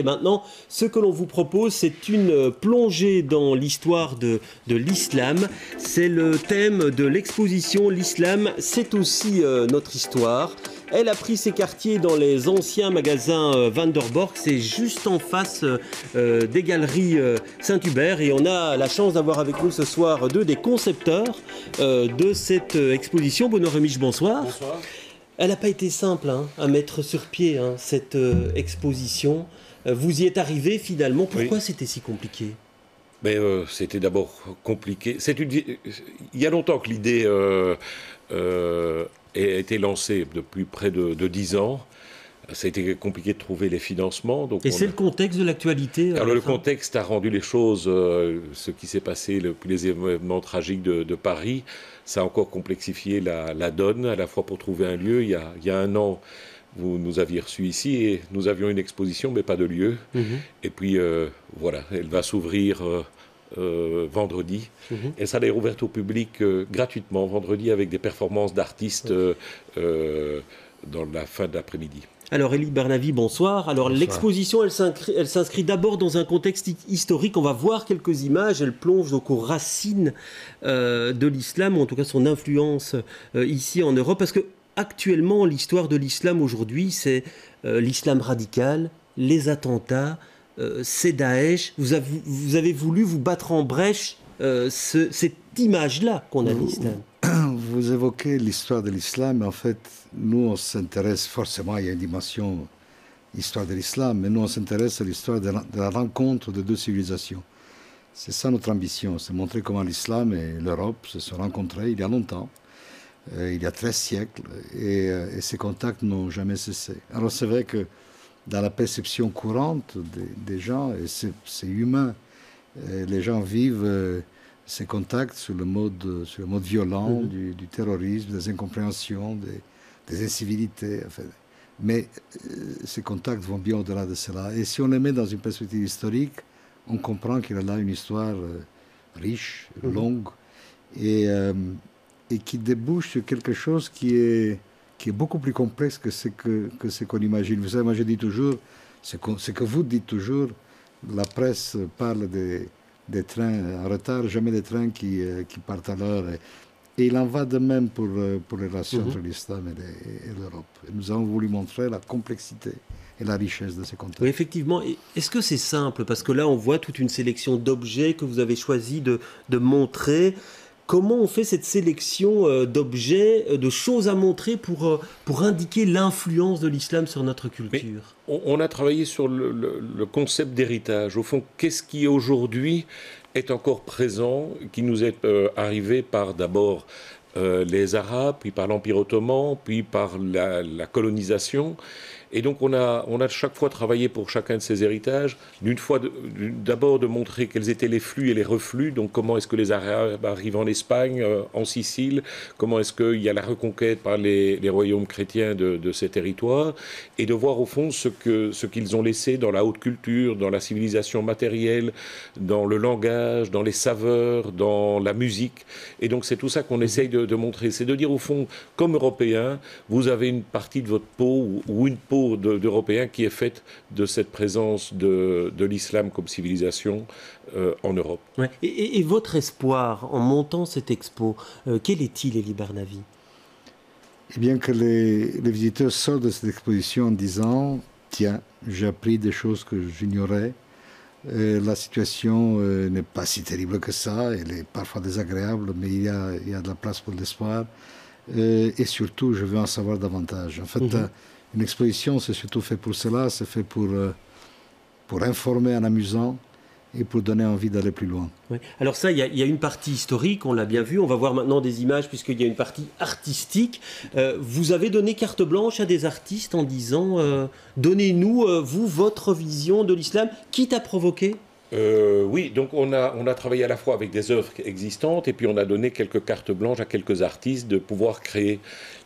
Et maintenant, ce que l'on vous propose, c'est une plongée dans l'histoire de l'islam. C'est le thème de l'exposition «L'islam, c'est aussi notre histoire». Elle a pris ses quartiers dans les anciens magasins Van der Borch. C'est juste en face des galeries Saint-Hubert. Et on a la chance d'avoir avec nous ce soir deux des concepteurs de cette exposition. Benoît Remich, bonsoir. Bonsoir. Elle n'a pas été simple à mettre sur pied, cette exposition. Vous y êtes arrivé finalement. Pourquoi c'était si compliqué ? Mais c'était d'abord compliqué. Il y a longtemps que l'idée a été lancée, depuis près de 10 ans. Ça a été compliqué de trouver les financements. Donc et c'est le contexte de l'actualité. Alors le contexte a rendu les choses, ce qui s'est passé depuis les événements tragiques de Paris, ça a encore complexifié la donne, à la fois pour trouver un lieu. Il y a un an, vous nous aviez reçus ici et nous avions une exposition, mais pas de lieu. Et puis voilà, elle va s'ouvrir vendredi. Elle sera d'ailleurs ouverte au public gratuitement vendredi avec des performances d'artistes dans la fin de l'après-midi. Alors Élie Barnavy, bonsoir. Alors l'exposition, elle s'inscrit d'abord dans un contexte historique. On va voir quelques images. Elle plonge donc aux racines de l'islam, ou en tout cas son influence ici en Europe. Parce que actuellement, l'histoire de l'islam aujourd'hui, c'est l'islam radical, les attentats, c'est Daesh. Vous avez voulu vous battre en brèche cette image-là qu'on a de l'islam. Vous évoquez l'histoire de l'islam, mais en fait, nous, on s'intéresse forcément, il y a une dimension histoire de l'islam, mais nous, on s'intéresse à l'histoire de la rencontre de deux civilisations. C'est ça notre ambition, c'est montrer comment l'islam et l'Europe se sont rencontrés il y a longtemps, il y a 13 siècles, et ces contacts n'ont jamais cessé. Alors c'est vrai que dans la perception courante des gens, et c'est humain, les gens vivent ces contacts sur le mode violent du terrorisme, des incompréhensions, des incivilités. Enfin. Mais ces contacts vont bien au-delà de cela. Et si on les met dans une perspective historique, on comprend qu'il y a là une histoire riche, longue, et qui débouche sur quelque chose qui est beaucoup plus complexe que ce qu'on imagine. Vous savez, moi je dis toujours, ce que vous dites toujours, la presse parle des trains en retard, jamais des trains qui partent à l'heure. Et il en va de même pour les relations entre l'islam et l'Europe. Nous avons voulu montrer la complexité et la richesse de ces contacts. Oui, effectivement. Est-ce que c'est simple ? Parce que là, on voit toute une sélection d'objets que vous avez choisi de montrer. Comment on fait cette sélection d'objets, de choses à montrer pour indiquer l'influence de l'islam sur notre culture ? On a travaillé sur le concept d'héritage. Au fond, qu'est-ce qui aujourd'hui est encore présent, qui nous est arrivé par d'abord les Arabes, puis par l'Empire ottoman, puis par la colonisation. Et donc on a chaque fois travaillé pour chacun de ces héritages, d'abord de montrer quels étaient les flux et les reflux, donc comment est-ce que les Arabes arrivent en Espagne, en Sicile, comment est-ce qu'il y a la reconquête par les royaumes chrétiens de ces territoires, et de voir au fond ce qu'ils ont laissé dans la haute culture, dans la civilisation matérielle, dans le langage, dans les saveurs, dans la musique. Et donc c'est tout ça qu'on essaye de montrer, c'est de dire au fond, comme Européens, vous avez une partie de votre peau ou une peau d'Européens qui est faite de cette présence de l'islam comme civilisation en Europe. Ouais. Et votre espoir en montant cette expo, quel est-il, Élie Barnavy ? Eh bien que les visiteurs sortent de cette exposition en disant « Tiens, j'ai appris des choses que j'ignorais, la situation n'est pas si terrible que ça, elle est parfois désagréable, mais il y a de la place pour l'espoir, et surtout, je veux en savoir davantage. » En fait, une exposition, c'est surtout fait pour cela, c'est fait pour informer en amusant et pour donner envie d'aller plus loin. Oui. Alors ça, il y a une partie historique, on l'a bien vu, on va voir maintenant des images puisqu'il y a une partie artistique. Vous avez donné carte blanche à des artistes en disant « Donnez-nous, vous, votre vision de l'islam, quitte à provoquer ». Oui, donc on a travaillé à la fois avec des œuvres existantes et puis on a donné quelques cartes blanches à quelques artistes de pouvoir créer.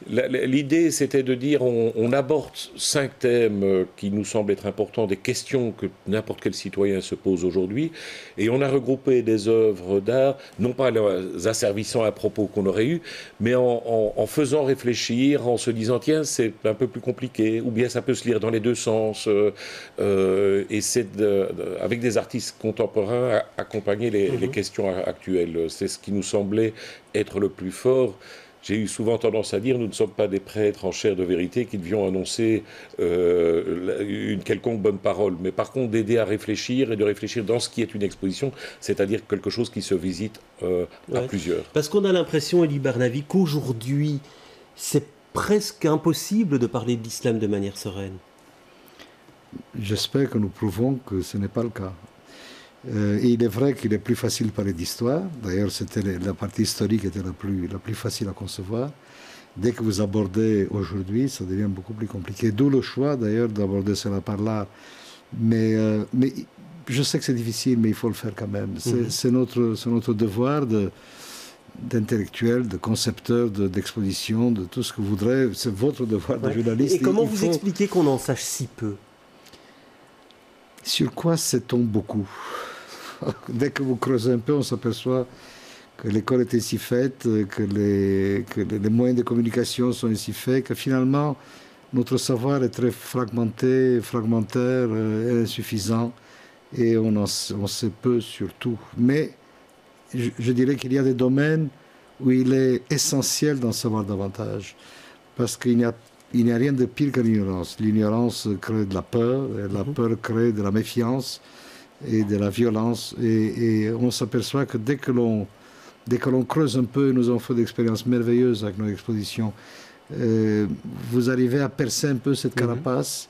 L'idée, c'était de dire on aborde 5 thèmes qui nous semblent être importants, des questions que n'importe quel citoyen se pose aujourd'hui, et on a regroupé des œuvres d'art, non pas les asservissant à propos qu'on aurait eu, mais en faisant réfléchir, en se disant tiens, c'est un peu plus compliqué, ou bien ça peut se lire dans les deux sens, et c'est avec des artistes contemporains accompagner les questions actuelles. C'est ce qui nous semblait être le plus fort. J'ai eu souvent tendance à dire nous ne sommes pas des prêtres en chair de vérité qui devions annoncer une quelconque bonne parole, mais par contre d'aider à réfléchir et de réfléchir dans ce qui est une exposition, c'est-à-dire quelque chose qui se visite à plusieurs. Parce qu'on a l'impression, Elie Barnavi, qu'aujourd'hui, c'est presque impossible de parler de l'islam de manière sereine. J'espère que nous prouvons que ce n'est pas le cas. Et il est vrai qu'il est plus facile de parler d'histoire. D'ailleurs, c'était la partie historique qui était la plus facile à concevoir. Dès que vous abordez aujourd'hui, ça devient beaucoup plus compliqué. D'où le choix, d'ailleurs, d'aborder cela par là. Mais je sais que c'est difficile, mais il faut le faire quand même. C'est notre devoir d'intellectuel, de concepteur, d'exposition, de tout ce que vous voudrez. C'est votre devoir de journaliste. Et comment vous expliquez qu'on en sache si peu? Sur quoi sait-on beaucoup? Dès que vous creusez un peu, on s'aperçoit que l'école est ainsi faite, que les moyens de communication sont ainsi faits, que finalement, notre savoir est très fragmentaire et insuffisant, et on sait peu sur tout. Mais je dirais qu'il y a des domaines où il est essentiel d'en savoir davantage, parce qu'il n'y a rien de pire que l'ignorance. L'ignorance crée de la peur, et la peur crée de la méfiance et de la violence. Et on s'aperçoit que dès que l'on creuse un peu, nous avons fait d'expériences merveilleuses avec nos expositions, vous arrivez à percer un peu cette carapace,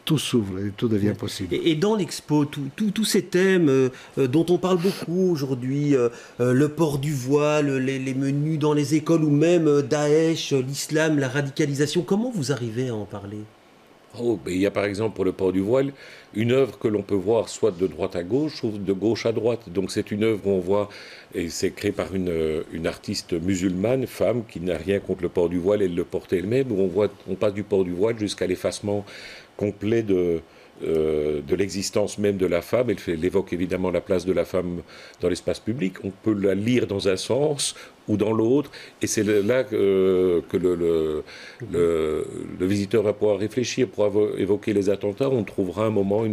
tout s'ouvre et tout devient possible. Et dans l'expo, tous ces thèmes dont on parle beaucoup aujourd'hui, le port du voile, les menus dans les écoles, ou même Daesh, l'islam, la radicalisation, comment vous arrivez à en parler? Il y a par exemple pour le port du voile une œuvre que l'on peut voir soit de droite à gauche, ou de gauche à droite. Donc c'est une œuvre où on voit, et c'est créé par une artiste musulmane, femme, qui n'a rien contre le port du voile, elle le portait elle-même, où on passe du port du voile jusqu'à l'effacement complet de l'existence même de la femme. Elle évoque évidemment la place de la femme dans l'espace public. On peut la lire dans un sens ou dans l'autre, et c'est là que le visiteur va pouvoir réfléchir, pour évoquer les attentats. On trouvera un moment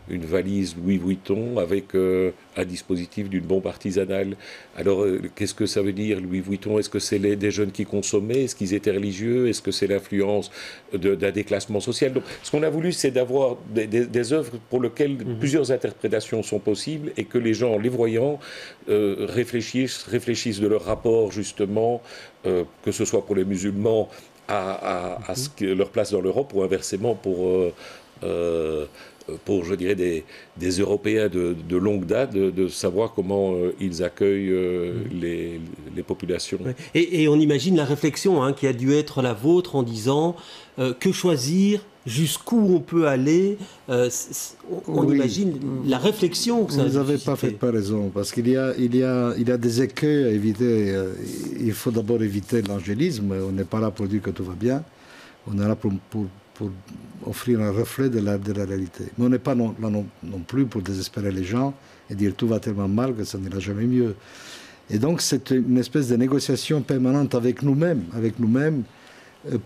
une valise Louis Vuitton avec un dispositif d'une bombe artisanale. Alors, qu'est-ce que ça veut dire, Louis Vuitton? Est-ce que c'est des jeunes qui consommaient? Est-ce qu'ils étaient religieux? Est-ce que c'est l'influence d'un déclassement social? Donc, ce qu'on a voulu, c'est d'avoir des œuvres pour lesquelles plusieurs interprétations sont possibles, et que les gens, en les voyant, réfléchissent de leur rapport, justement, que ce soit pour les musulmans à leur place dans l'Europe, ou inversement pour je dirais, des Européens de longue date, de savoir comment ils accueillent les populations. Et on imagine la réflexion qui a dû être la vôtre, en disant que choisir, jusqu'où on peut aller. On imagine la réflexion que ça a suscité. Vous n'avez pas raison, parce qu'il y a des écueils à éviter. Il faut d'abord éviter l'angélisme. On n'est pas là pour dire que tout va bien. On est là pour offrir un reflet de la réalité. Mais on n'est pas là non plus pour désespérer les gens et dire tout va tellement mal que ça n'ira jamais mieux. Et donc c'est une espèce de négociation permanente avec nous-mêmes,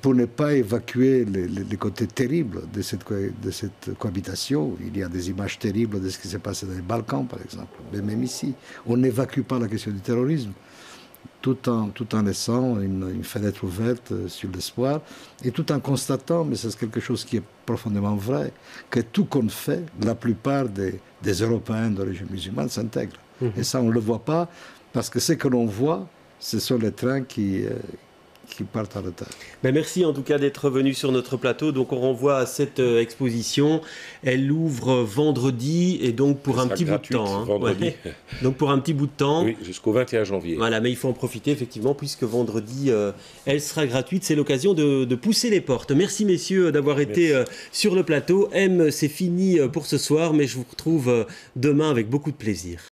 pour ne pas évacuer les côtés terribles de cette cohabitation. Il y a des images terribles de ce qui s'est passé dans les Balkans, par exemple, mais même ici. On n'évacue pas la question du terrorisme, tout en laissant une fenêtre ouverte sur l'espoir, et tout en constatant, mais c'est quelque chose qui est profondément vrai, que tout qu'on fait, la plupart des Européens d'origine musulmane s'intègrent. Et ça, on ne le voit pas, parce que ce que l'on voit, ce sont les trains qui qui partent à la terre. Ben merci en tout cas d'être venu sur notre plateau. Donc on renvoie à cette exposition. Elle ouvre vendredi et donc pour un petit bout de temps. Vendredi. Ouais. Donc pour un petit bout de temps. Oui, jusqu'au 21 janvier. Voilà, mais il faut en profiter effectivement puisque vendredi elle sera gratuite. C'est l'occasion de pousser les portes. Merci messieurs d'avoir été sur le plateau. C'est fini pour ce soir, mais je vous retrouve demain avec beaucoup de plaisir.